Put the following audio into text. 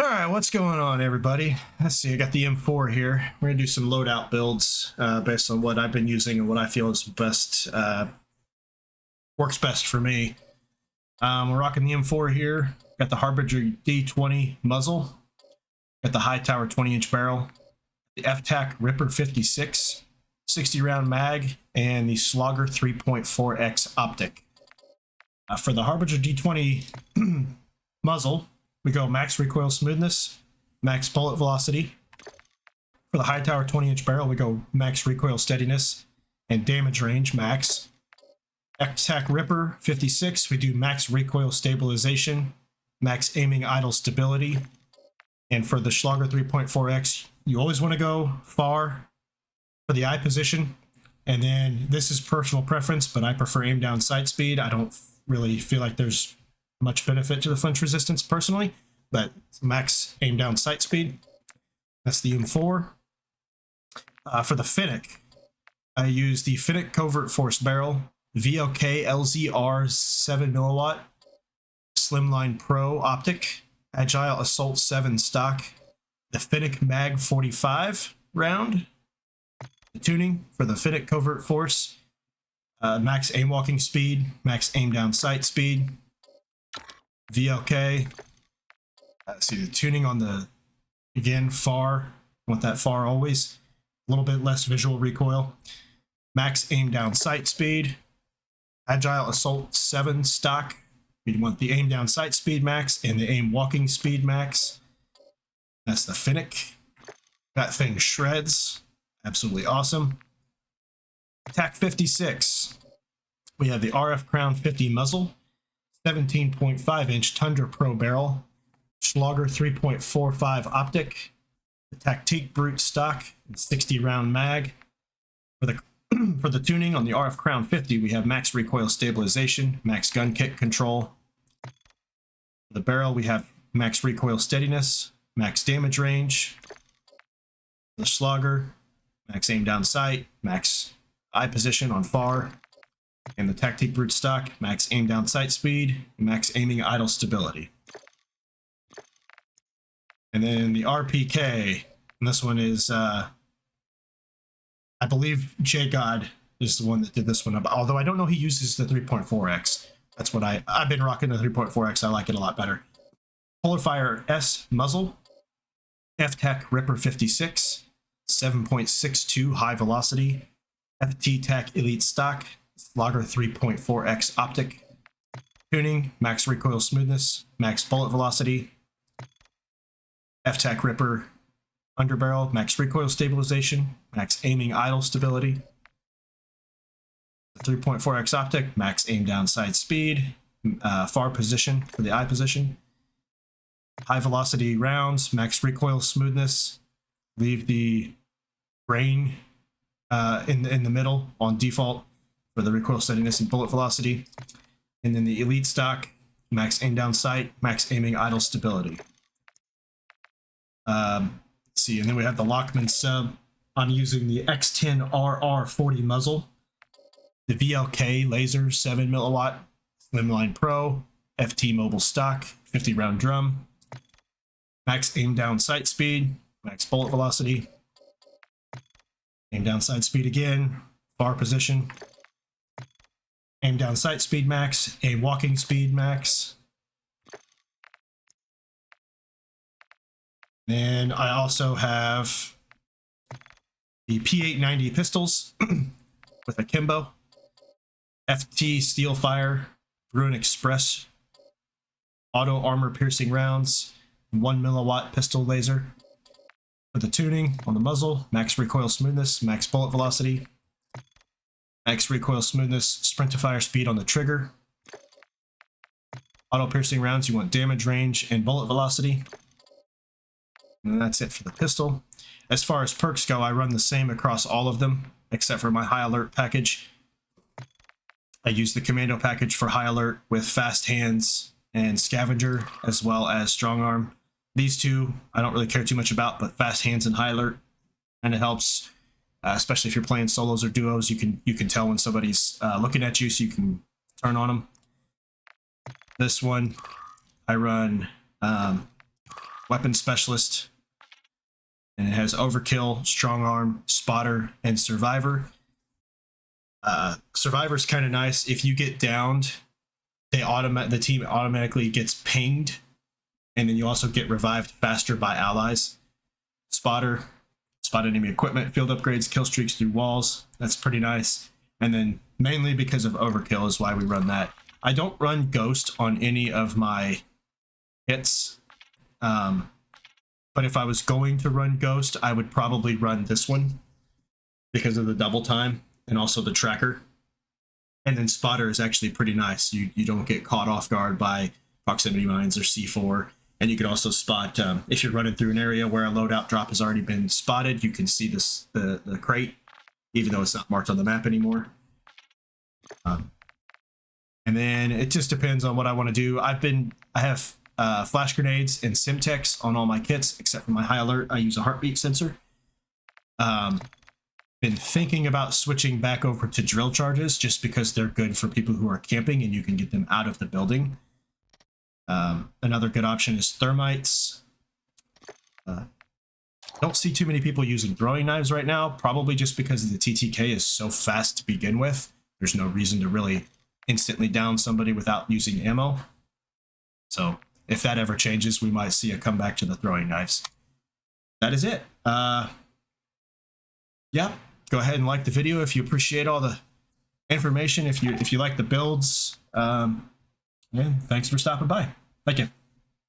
Alright, what's going on, everybody? Let's see, I got the M4 here. We're going to do some loadout builds based on what I've been using and what I feel is best, works best for me. We're rocking the M4 here. Got the Harbinger D20 muzzle. Got the high tower 20-inch barrel. The F-Tac Ripper 56, 60-round mag, and the Slogger 3.4X optic. For the Harbinger D20 muzzle, we go max recoil smoothness, max bullet velocity. For the high tower 20-inch barrel, we go max recoil steadiness and damage range max. F-Tac Ripper 56, we do max recoil stabilization, max aiming idle stability. And for the Slogger 3.4X, you always want to go far for the eye position. And then this is personal preference, but I prefer aim down sight speed. I don't really feel like there's much benefit to the flinch resistance personally, but max aim down sight speed. That's the M4. For the Fennec, I use the Fennec Covert Force Barrel, VLK LZR 7 milliwatt, Slimline Pro optic, Agile Assault 7 stock, the Fennec Mag 45 round. The tuning for the Fennec Covert Force, max aim walking speed, max aim down sight speed. VLK. See the tuning on the, again, far. Want that far always. A little bit less visual recoil. Max aim down sight speed. Agile Assault 7 stock. We want the aim down sight speed max and the aim walking speed max. That's the Fennec. That thing shreds. Absolutely awesome. Taq56. We have the RF Crown 50 muzzle. 17.5-inch Tundra Pro barrel, Slogger 3.45 optic, the Tactique Brute stock, and 60-round mag. For the tuning on the RF Crown 50, we have max recoil stabilization, max gun kick control. For the barrel, we have max recoil steadiness, max damage range. The Slogger, max aim down sight, max eye position on far. And the Tactique Brute stock, max aim down sight speed, max aiming idle stability. And then the RPK, and this one is, I believe J-God is the one that did this one, although I don't know he uses the 3.4X. That's what I've been rocking the 3.4X, I like it a lot better. Polarfire S muzzle, F-Tac Ripper 56, 7.62 high velocity, FT-Tac Elite stock, Slogger 3.4X optic. Tuning, max recoil smoothness, max bullet velocity. F-Tac Ripper underbarrel, max recoil stabilization, max aiming idle stability. The 3.4X optic, max aim down sight speed, far position for the eye position. High velocity rounds, max recoil smoothness. Leave the grain in the middle on default for the recoil steadiness and bullet velocity. And then the Elite stock, max aim down sight, max aiming idle stability. Let's see, and then we have the Lachmann sub. I'm using the X10RR40 muzzle, the VLK laser 7 milliwatt, Slimline Pro, FT mobile stock, 50 round drum, max aim down sight speed, max bullet velocity, aim down sight speed again, far position. Aim down sight speed max, aim walking speed max. Then I also have the P890 pistols with a Kimbo, FT Steelfire, Bruin Express, auto armor piercing rounds, 1 milliwatt pistol laser. For the tuning on the muzzle, max recoil smoothness, max bullet velocity. Max recoil smoothness, sprint to fire speed on the trigger. Auto piercing rounds, you want damage range and bullet velocity. And that's it for the pistol. As far as perks go, I run the same across all of them, except for my high alert package. I use the commando package for high alert with fast hands and scavenger, as well as strong arm. These two I don't really care too much about, but fast hands and high alert kind of helps. Especially if you're playing solos or duos, you can tell when somebody's looking at you, so you can turn on them. This one, I run weapon specialist, and it has overkill, strong arm, spotter, and survivor. Survivor's kind of nice. If you get downed, the team automatically gets pinged, and then you also get revived faster by allies. Spotter, spot enemy equipment, field upgrades, kill streaks through walls. That's pretty nice. And then mainly because of overkill is why we run that. I don't run Ghost on any of my hits. But if I was going to run Ghost, I would probably run this one because of the double time and also the tracker. And then Spotter is actually pretty nice. You don't get caught off guard by proximity mines or C4. And you can also spot, if you're running through an area where a loadout drop has already been spotted, you can see the crate, even though it's not marked on the map anymore. And then it just depends on what I want to do. I have flash grenades and Simtex on all my kits, except for my high alert. I use a heartbeat sensor. Been thinking about switching back over to drill charges just because they're good for people who are camping and you can get them out of the building. Another good option is thermites. Don't see too many people using throwing knives right now, probably just because the TTK is so fast to begin with. There's no reason to really instantly down somebody without using ammo. So if that ever changes, we might see a comeback to the throwing knives. That is it. Yeah, go ahead and like the video if you appreciate all the information. If you like the builds, yeah, thanks for stopping by. Thank you.